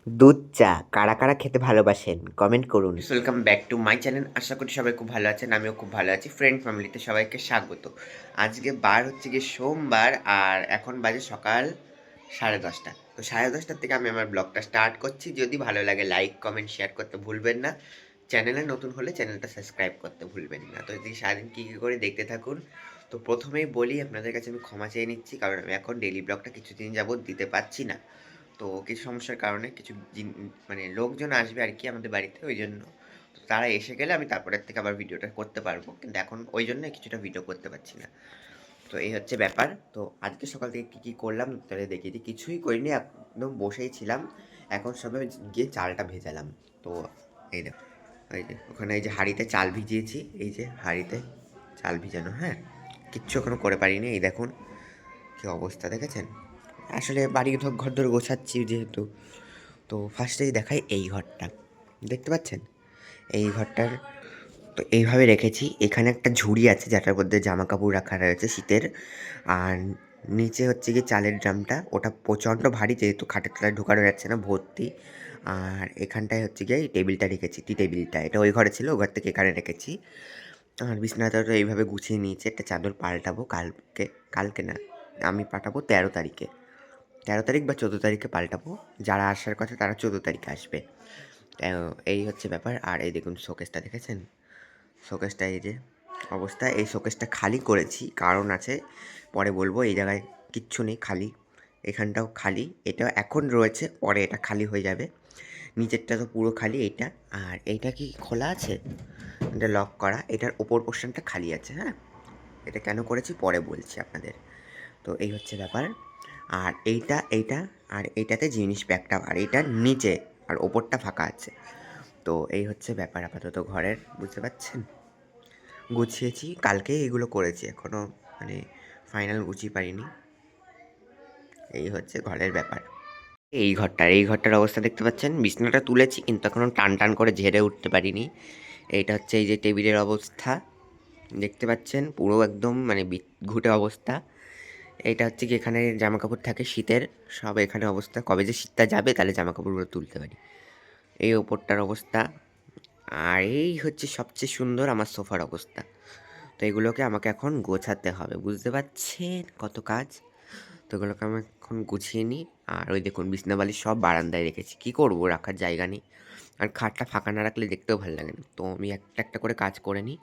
দুধ চা কারা কারা খেতে ভালোবাসেন কমেন্ট করুন। Welcome back to my channel. আশা করি সবাই খুব ভালো আছেন, আমিও খুব ভালো আছি। ফ্রেন্ড ফ্যামিলিতে সবাইকে স্বাগত। আজকে বার হচ্ছে গিয়ে সোমবার, আর এখন বাজে সকাল 10:30। তো 10:30 থেকে আমি আমার ব্লগটা স্টার্ট করছি। যদি ভালো লাগে লাইক কমেন্ট শেয়ার করতে ভুলবেন না। চ্যানেলে নতুন হলে চ্যানেলটা সাবস্ক্রাইব করতে ভুলবেন না। তো যদি সারাদিন কী কী করে দেখতে থাকুন। তো প্রথমেই বলি, আপনাদের কাছে আমি ক্ষমা চেয়ে নিচ্ছি, কারণ আমি এখন ডেইলি ব্লগটা কিছুদিন যাবত দিতে পারছি না। তো কিছু সমস্যার কারণে কিছু মানে লোকজন আসবে আর কি আমাদের বাড়িতে, ওই জন্য। তো তারা এসে গেলে আমি তারপরের থেকে আবার ভিডিওটা করতে পারবো, কিন্তু এখন ওই জন্য কিছুটা ভিডিও করতে পারছি না। তো এই হচ্ছে ব্যাপার। তো আজকে সকাল থেকে কী কী করলাম তাহলে দেখিয়ে দিই। কিছুই করিনি, একদম বসেই ছিলাম। এখন সবে গিয়ে চালটা ভেজালাম। তো এই দেখো, এই যে ওখানে এই যে হাঁড়িতে চাল ভিজিয়েছি, এই যে হাঁড়িতে চাল ভিজানো। হ্যাঁ, কিচ্ছু এখনো করে পারিনি। এই দেখুন কী অবস্থা, দেখেছেন? আসলে বাড়ি ঘর গোছাচ্ছি যেহেতু। তো ফার্স্টেই দেখাই এই ঘরটা, দেখতে পাচ্ছেন? এই ঘরটার তো এইভাবে রেখেছি। এখানে একটা ঝুড়ি আছে যেটার মধ্যে জামা কাপড় রাখা রয়েছে শীতের। আর নিচে হচ্ছে গিয়ে চালের ড্রামটা, ওটা প্রচণ্ড ভারী যেহেতু খাটের তলায় ঢোকানো যাচ্ছে না, ভর্তি। আর এখানটায় হচ্ছে গিয়ে এই টেবিলটা রেখেছি, টি টেবিলটা। এটা ওই ঘরে ছিল, ওই ঘর থেকে এখানে রেখেছি। আর বিছানাটা এইভাবে গুছিয়ে নিয়েছি। একটা চাদর পাল্টাবো কালকে, কালকে না, আমি পাঠাবো 13 তারিখে। 13 তারিখ বা 14 তারিখে পাল্টাবো। যারা আসার কথা তারা 14 তারিখে আসবে। এই হচ্ছে ব্যাপার। আর এই দেখুন শোকেসটা, দেখেছেন? শোকেসটা এই যে অবস্থা। এই শোকেসটা খালি করেছি, কারণ আছে, পরে বলবো। এই জায়গায় কিচ্ছু নেই, খালি। এখানটাও খালি, এটাও এখন রয়েছে, পরে এটা খালি হয়ে যাবে। নিচেরটা তো পুরো খালি এইটা। আর এইটা কি খোলা আছে, এটা লক করা। এটার ওপর পোর্শনটা খালি আছে। হ্যাঁ, এটা কেন করেছি পরে বলছি আপনাদের। তো এই হচ্ছে ব্যাপার। আর এইটা আর এইটাতে জিনিস ব্যাগটা, আর এইটার নিচে আর ওপরটা ফাঁকা আছে। তো এই হচ্ছে ব্যাপার আপাতত ঘরের, বুঝতে পারছেন? গুছিয়েছি, কালকে এগুলো করেছি, এখনও মানে ফাইনাল গুছিয়ে পারিনি। এই হচ্ছে ঘরের ব্যাপার। এই ঘরটার অবস্থা দেখতে পাচ্ছেন? বিছানাটা তুলেছি কিন্তু এখনও টান টান করে ঝেড়ে উঠতে পারিনি। এইটা হচ্ছে এই যে টেবিলের অবস্থা, দেখতে পাচ্ছেন? পুরো একদম মানে ঘুটে অবস্থা। এইটা হচ্ছে কি, এখানে জামা কাপড় থাকে শীতের, সব এখানে অবস্থা। কবে যে শীতটা যাবে তাহলে জামা কাপড়গুলো তুলতে পারি। এই ওপরটার অবস্থা। আর এই হচ্ছে সবচেয়ে সুন্দর আমার সোফার অবস্থা। তো এগুলোকে আমাকে এখন গোছাতে হবে, বুঝতে পারছেন কত কাজ। তো এগুলোকে আমি এখন গুছিয়ে নিই। আর ওই দেখুন বিছনা বালিশ সব বারান্দায় রেখেছি, কী করবো, রাখার জায়গা নেই। আর খাটটা ফাঁকা না রাখলে দেখতেও ভালো লাগে না। তো আমি একটা একটা করে কাজ করে নিই।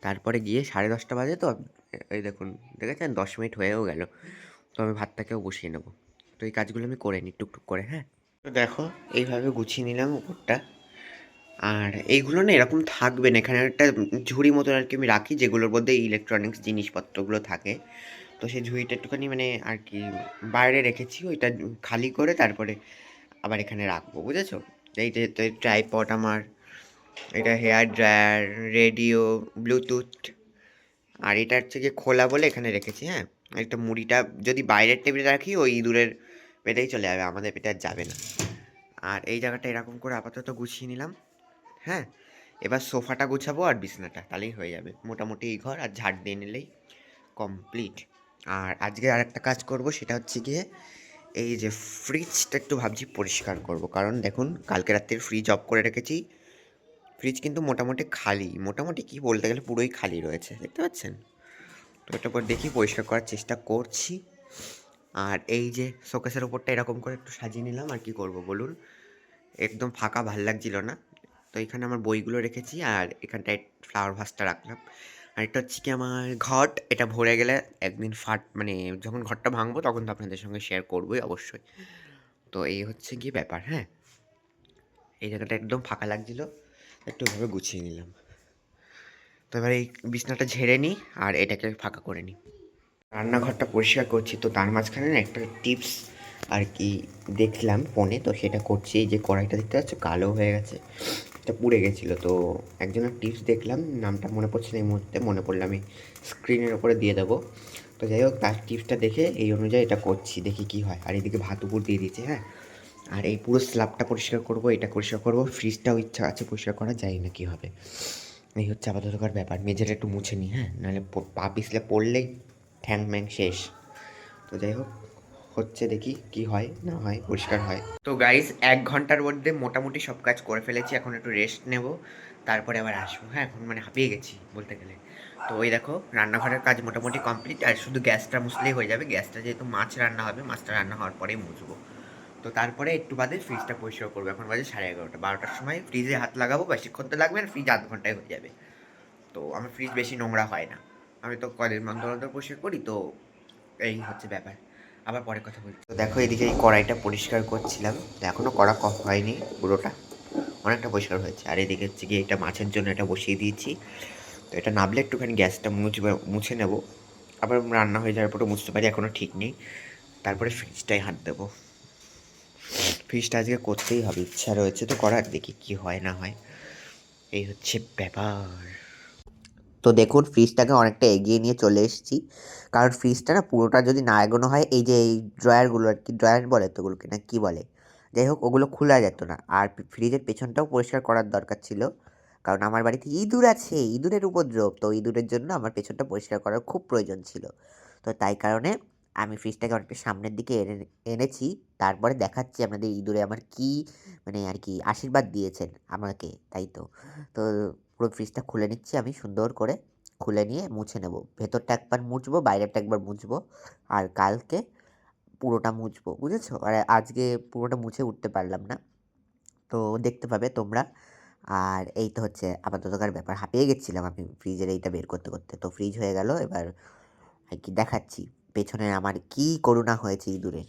তারপরে গিয়ে 10:30 বাজে তো, এই দেখুন, দেখেছেন 10 মিনিট হয়েও গেল। তো আমি ভাতটাকেও বসিয়ে নেবো। তো এই কাজগুলো আমি করে নিই টুকটুক করে। হ্যাঁ, তো দেখো এইভাবে গুছিয়ে নিলাম উপরটা। আর এইগুলো না এরকম থাকবে না, এখানে একটা ঝুড়ি মতন আর কি আমি রাখি, যেগুলোর মধ্যে ইলেকট্রনিক্স জিনিসপত্রগুলো থাকে। তো সেই ঝুড়িটা একটুখানি মানে আর কি বাইরে রেখেছি, ওইটা খালি করে তারপরে আবার এখানে রাখবো, বুঝেছো? এই যে ট্রাইপড আমার, এটা হেয়ার ড্রায়ার, রেডিও, ব্লুটুথ। আর এটা হচ্ছে গিয়ে খোলা বলে এখানে রেখেছি। হ্যাঁ, একটা মুড়িটা যদি বাইরের টেবিলে রাখি ওই ইঁদুরের পেটেই চলে যাবে, আমাদের পেটে আর যাবে না। আর এই জায়গাটা এরকম করে আপাতত গুছিয়ে নিলাম। হ্যাঁ, এবার সোফাটা গুছাবো আর বিছনাটা, তাহলেই হয়ে যাবে মোটামুটি। এই ঘর আর ঝাড় দিয়ে নিলেই কমপ্লিট। আর আজকে আরেকটা কাজ করব, সেটা হচ্ছে গিয়ে এই যে ফ্রিজটা একটু ভাবছি পরিষ্কার করব, কারণ দেখুন কালকে রাত্রে ফ্রিজ অফ করে রেখেছি। ফ্রিজ কিন্তু মোটামুটি খালি, মোটামুটি কি বলতে গেলে পুরোই খালি রয়েছে, দেখতে পাচ্ছেন? তো এটা পর দেখি পরিষ্কার করার চেষ্টা করছি। আর এই যে শোকেসের ওপরটা এরকম করে একটু সাজিয়ে নিলাম। আর কি করব বলুন, একদম ফাঁকা ভাল লাগছিল না। তো এখানে আমার বইগুলো রেখেছি, আর এখানটায় ফ্লাওয়ার ভাসটা রাখলাম। আর এটা হচ্ছে কি আমার ঘট, এটা ভরে গেলে একদিন মানে যখন ঘরটা ভাঙবো তখন তো আপনাদের সঙ্গে শেয়ার করবোই অবশ্যই। তো এই হচ্ছে গিয়ে ব্যাপার। হ্যাঁ, এই জায়গাটা একদম ফাঁকা লাগছিল, একটু এভাবে গুছিয়ে নিলাম। তো এবার এই বিছনাটা ঝেড়ে নিই আর এটাকে ফাঁকা করে নিই। রান্নাঘরটা পরিষ্কার করছি, তো তার মাঝখানে না একটা টিপস আর কি দেখলাম ফোনে, তো সেটা করছি। এই যে কড়াইটা দেখতে পাচ্ছ কালো হয়ে গেছে, এটা পুড়ে গেছিলো। তো একজনের টিপস দেখলাম, নামটা মনে পড়ছে না এই মুহূর্তে, মনে পড়লে আমি স্ক্রিনের ওপরে দিয়ে দেবো। তো যাই হোক, তার টিপসটা দেখে এই অনুযায়ী এটা করছি, দেখি কী হয়। আর এদিকে ভাত উপর দিয়ে দিয়েছি। হ্যাঁ, আর এই পুরো স্ল্যাবটা পরিষ্কার করবো, এটা পরিষ্কার করবো, ফ্রিজটাও ইচ্ছা আছে পরিষ্কার করা, যায় না কী হবে। এই হচ্ছে আপাততকার ব্যাপার। মেঝেটা একটু মুছে নিই। হ্যাঁ, নাহলে পা পিছলে পড়লেই ঠ্যাং ম্যাং শেষ। তো যাই হোক, হচ্ছে, দেখি কি হয় না হয়, পরিষ্কার হয়। তো গাইস 1 ঘন্টার মধ্যে মোটামুটি সব কাজ করে ফেলেছি, এখন একটু রেস্ট নেব, তারপরে আবার আসবো। হ্যাঁ, এখন মানে হাঁপিয়ে গেছি বলতে গেলে। তো ওই দেখো রান্নাঘরের কাজ মোটামুটি কমপ্লিট, আর শুধু গ্যাসটা মুছলেই হয়ে যাবে। গ্যাসটা যেহেতু মাছ রান্না হবে, মাছটা রান্না হওয়ার পরেই মুছবো। তো তারপরে একটু বাদে ফ্রিজটা পরিষ্কার করবো। এখন বাজে 11:30, 12টার সময় ফ্রিজে হাত লাগাবো, বেশিক্ষণ তো লাগবে না, ফ্রিজ আধ ঘন্টায় হয়ে যাবে। তো আমার ফ্রিজ বেশি নোংরা হয় না, আমি তো কদিন অন্তর অন্তর পরিষ্কার করি, তো এই হচ্ছে ব্যাপার। আবার পরে কথা বলছি। তো দেখো এদিকে এই কড়াইটা পরিষ্কার করছিলাম, এখনও কড়া কম হয়নি, পুরোটা অনেকটা পরিষ্কার হয়েছে। আর এদিকে হচ্ছে গিয়ে এটা মাছের জন্য এটা বসিয়ে দিয়েছি। তো এটা নাবলে একটুখানি গ্যাসটা মুছে নেব, আবার রান্না হয়ে যাওয়ার পরে মুছতে পারি, এখনও ঠিক নেই। তারপরে ফ্রিজটায় হাত দেবো। ফ্রিজটা আজকে করতেই হবে, ইচ্ছা রয়েছে তো করার, দেখি কি হয় না হয়, এই হচ্ছে ব্যাপার। তো দেখুন ফ্রিজটাকে অনেকটা এগিয়ে নিয়ে চলে এসেছি, কারণ ফ্রিজটা না পুরোটা যদি না এগোনো হয়, এই যে এই ড্রয়ারগুলো আর কি, ড্রয়ার বলে তো ওগুলোকে না কী বলে, যাই হোক ওগুলো খোলা যেত না। আর ফ্রিজের পেছনটাও পরিষ্কার করার দরকার ছিল, কারণ আমার বাড়িতে ইঁদুর আছে, ইঁদুরের উপদ্রব, তো ইঁদুরের জন্য আমার পেছনটা পরিষ্কার করার খুব প্রয়োজন ছিল। তো তাই কারণে আমি ফ্রিজটাকে অনেকটা সামনের দিকে এনেছি, তারপরে দেখাচ্ছি আপনাদের ইঁদুরে আমার কী মানে আর কি আশীর্বাদ দিয়েছেন আমাকে, তাই তো। তো পুরো ফ্রিজটা খুলে নিচ্ছি আমি সুন্দর করে, খুলে নিয়ে মুছে নেব। ভেতরটা একবার মুছবো, বাইরেটা একবার মুছবো, আর কালকে পুরোটা মুছবো, বুঝেছো? আর আজকে পুরোটা মুছে উঠতে পারলাম না, তো দেখতে পাবে তোমরা। আর এই তো হচ্ছে আপাততকার ব্যাপার। হাঁপিয়ে গেছিলাম আমি ফ্রিজের এইটা বের করতে করতে, তো ফ্রিজ হয়ে গেল। এবার আর কি দেখাচ্ছি পেছনে আমার কি করুণা হয়েছে ইঁদুরের।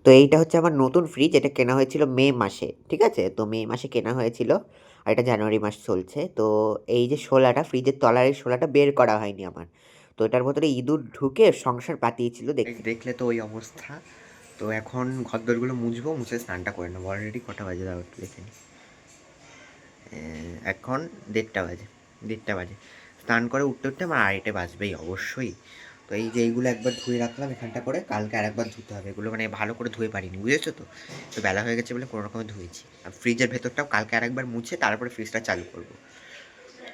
তো এইটা হচ্ছে আমার নতুন ফ্রিজ, এটা কেনা হয়েছিল মে মাসে, ঠিক আছে? তো মে মাসে কেনা হয়েছিল, আর এটা জানুয়ারি মাস চলছে। তো এই যে শোলাটা, ফ্রিজের তলার এই শোলাটা বের করা হয়নি আমার, তো এটার ভেতরে ইঁদুর ঢুকে সংসার পাতিয়েছিল, দেখলে তো ওই অবস্থা। তো এখন ঘরদোরগুলো মুছবো, মুছে স্নানটা করে নেবো। অলরেডি কটা বাজে দাও একটু দেখে নিই। এখন 1:30 বাজে। স্নান করে উঠতে উঠতে আমার 2:30 বাজবেই অবশ্যই। তো এই যে এইগুলো একবার ধুয়ে রাখলাম এখানটা করে, কালকে আরেকবার ধুতে হবে। এগুলো মানে ভালো করে ধুয়ে পারিনি, বুঝেছো তো? তো বেলা হয়ে গেছে বলে কোনো রকমে ধুয়েছি। আর ফ্রিজের ভেতরটাও কালকে আরেকবার মুছে তারপরে ফ্রিজটা চালু করব,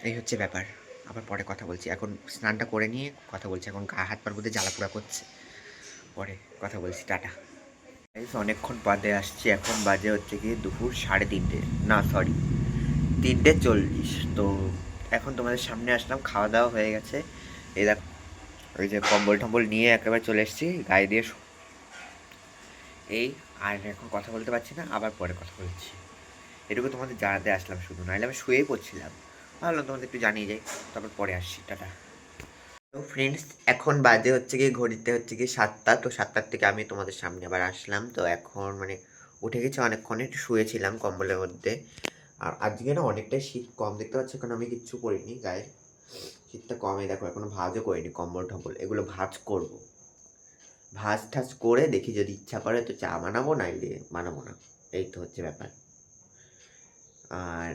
এই হচ্ছে ব্যাপার। আবার পরে কথা বলছি, এখন স্নানটা করে নিয়ে কথা বলছি। এখন গা হাত পার মধ্যে জ্বালা পোড়া করছে, পরে কথা বলছি, টাটা। অনেকক্ষণ বাদে আসছি, এখন বাজে হচ্ছে কি দুপুর 3:30, না সরি 3:40। তো এখন তোমাদের সামনে আসলাম, খাওয়া দাওয়া হয়ে গেছে। এই দেখো ওই যে কম্বল টম্বল নিয়ে একেবারে চলে এসেছি গায়ে দিয়ে, এই। আর এখন কথা বলতে পারছি না, আবার পরে কথা বলছি। এটুকু তোমাদের জানাতে আসলাম শুধু, নাহলে আমি শুয়েই পড়ছিলাম, ভাবলাম তোমাদের একটু জানিয়ে যাই। তারপর পরে আসছি, টাটা। তো ফ্রেন্ডস এখন বাজে হচ্ছে কি ঘড়িতে হচ্ছে কি 7টা। তো 7টার থেকে আমি তোমাদের সামনে আবার আসলাম। তো এখন মানে উঠে গেছে অনেকক্ষণ, একটু শুয়েছিলাম কম্বলের মধ্যে। আর আজকে না অনেকটাই শীত কম দেখতে পাচ্ছি, কারণ আমি কিচ্ছু পরিনি গায়ে, শীতটা কমই। দেখো এখনো ভাঁজও করিনি, কম্বল টম্বল এগুলো ভাঁজ করবো। ভাঁজ ঠাজ করে দেখি যদি ইচ্ছা করে তো চা বানাবো, নাইলে বানাবো না, এই তো হচ্ছে ব্যাপার। আর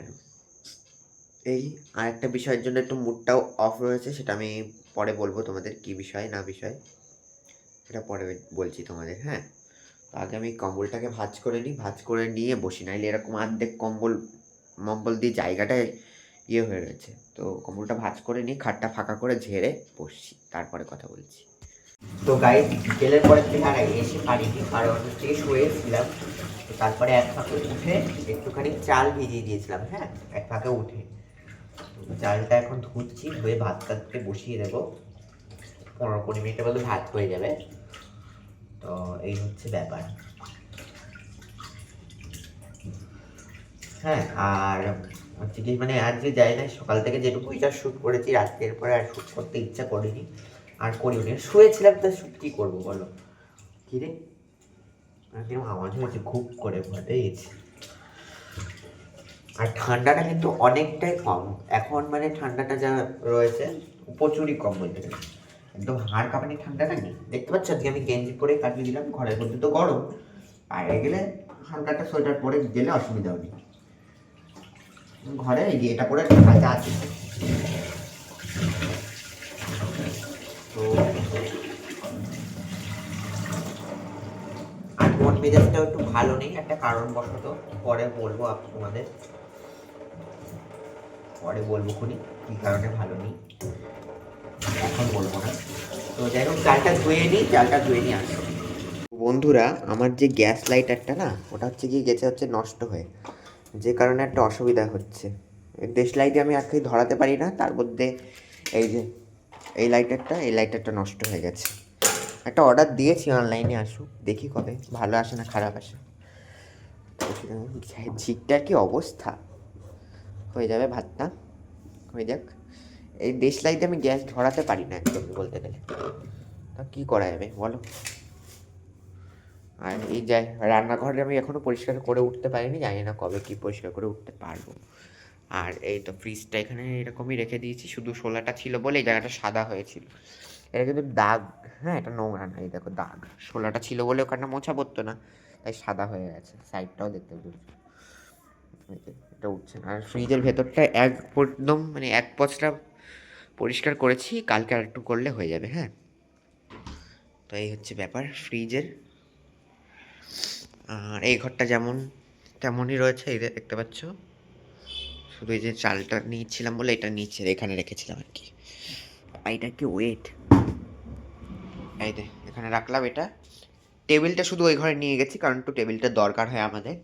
এই আরেকটা বিষয়ের জন্য একটু মুডটাও অফ রয়েছে, সেটা আমি পরে বলবো তোমাদের, কি বিষয় না বিষয় সেটা পরে বলছি তোমাদের, হ্যাঁ। তো আগে আমি কম্বলটাকে ভাঁজ করে নিই, ভাঁজ করে নিয়ে বসি, নাইলে এরকম অর্ধেক মম্বল দিয়ে জায়গাটায় ইয়ে হয়ে রয়েছে। তো কম্বলটা ভাঁজ করে নিই, খাটটা ফাঁকা করে ঝেড়ে বসছি, তারপরে কথা বলছি। তো গাইড বিকেলের পরের থেকে আর এসে পারিনি, কারণ হচ্ছে শুয়েছিলাম। তো তারপরে এক ফাঁকে উঠে একটুখানি চাল ভিজিয়ে দিয়েছিলাম, হ্যাঁ, এক ফাঁকে উঠে। চালটা এখন ধুচ্ছি, ধুয়ে ভাত টাতকে বসিয়ে দেবো, 15-20 মিনিটের মধ্যে ভাত হয়ে যাবে। তো এই হচ্ছে ব্যাপার, হ্যাঁ। আর হচ্ছে কি মানে আজকে যাই না, সকাল থেকে যেটুকু যা শ্যুট করেছি, রাত্রের পরে আর শ্যুট করতে ইচ্ছা করিনি, আর করিনি, শুয়েছিলাম। তো শ্যুট কী করবো বলো? কী রে আওয়াজ হয়েছে, খুব করে ভরে গেছে। আর ঠান্ডাটা কিন্তু অনেকটাই কম এখন, মানে ঠান্ডাটা যা রয়েছে প্রচুরই কম বলতে গেলে, একদম হাড় কাঁপানি ঠান্ডাটা নেই। দেখতে পাচ্ছ আজকে আমি গেঞ্জি পরে কাটিয়ে দিলাম, ঘরের মধ্যে তো গরম, বাইরে গেলে হালকা একটা সোয়েটার পরে গেলে অসুবিধাও নেই। ঘরে এই যে এটা পরে কাজা আছে। তো আর মন মেজাজটাও একটু ভালো নেই, একটা কারণবশত, পরে বলবো তোমাদের, পরে বলবো খুনি কী কারণে ভালো নেই, এখন বলবো না। তো যাই হোক চালটা ধুয়ে নিই আসো। শুভ বন্ধুরা আমার যে গ্যাস লাইটারটা না, ওটা হচ্ছে গিয়ে গেছে হচ্ছে নষ্ট হয়ে, যে কারণে একটা অসুবিধা হচ্ছে। দেশ লাইটে আমি আজকে ধরাতে পারি না, তার মধ্যে এই যে এই লাইটারটা নষ্ট হয়ে গেছে। একটা অর্ডার দিয়েছি অনলাইনে, আসুক, দেখি কবে ভালো আসে না খারাপ আসে। ঝিকটার কি অবস্থা, হয়ে যাবে ভাতটা, হয়ে যাক। এই দেশ লাইটে আমি গ্যাস ধরাতে পারি না একদম বলতে গেলে, তা কী করা যাবে বলো। আর এই যে রান্নাঘরে আমি এখনও পরিষ্কার করে উঠতে পারিনি, জানি না কবে কি পরিষ্কার করে উঠতে পারবো। আর এই তো ফ্রিজটা এখানে এরকমই রেখে দিয়েছি, শুধু শোলাটা ছিল বলে এই জায়গাটা সাদা হয়েছিল। এটা কিন্তু দাগ, হ্যাঁ এটা নোংরা না, এই দেখো দাগ, শোলাটা ছিল বলে ওখানটা মোছা পড়তো না, তাই সাদা হয়ে গেছে। সাইডটাও দেখতে পাচ্ছি এটা উঠছে না। আর ফ্রিজের ভেতরটা একদম মানে এক পচটা পরিষ্কার করেছি, কালকে আর একটু করলে হয়ে যাবে। হ্যাঁ, তো এই হচ্ছে ব্যাপার ফ্রিজের। আর এই ঘরটা যেমন তেমনই রয়েছে, এই যে দেখতে পাচ্ছ, শুধু এই যে চালটা নিয়েছিলাম বলে এটা নিচে এখানে রেখেছিলাম আর কি। এইটা কি ওয়েট, এই যে এখানে রাখলাম এটা। টেবিলটা শুধু ওই ঘরে নিয়ে গেছি, কারণ একটু টেবিলটা দরকার হয় আমাদের,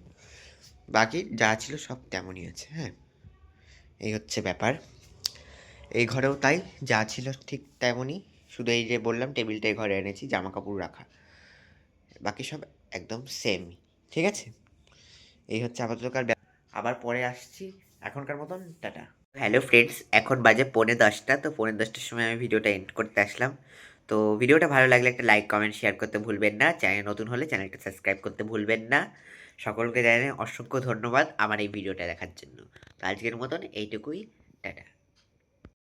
বাকি যা ছিল সব তেমনই আছে। হ্যাঁ, এই হচ্ছে ব্যাপার। এই ঘরেও তাই, যা ছিল ঠিক তেমনই, শুধু এই যে বললাম টেবিলটা এই ঘরে এনেছি জামা কাপড় রাখা, বাকি সব একদম সেম। ঠিক আছে, এই হচ্ছে আপাততকার। আবার পরে আসছি, এখনকার মতন টাটা। হ্যালো ফ্রেন্ডস, এখন বাজে 9:45, তো 9:45টার সময় আমি ভিডিওটা এন্ড করতে আসলাম। তো ভিডিওটা ভালো লাগলে একটা লাইক কমেন্ট শেয়ার করতে ভুলবেন না, চ্যানেল নতুন হলে চ্যানেলটা সাবস্ক্রাইব করতে ভুলবেন না। সকলকে জানাই অসংখ্য ধন্যবাদ আমার এই ভিডিওটা দেখার জন্য। তো আজকের মতন এইটুকুই, টাটা।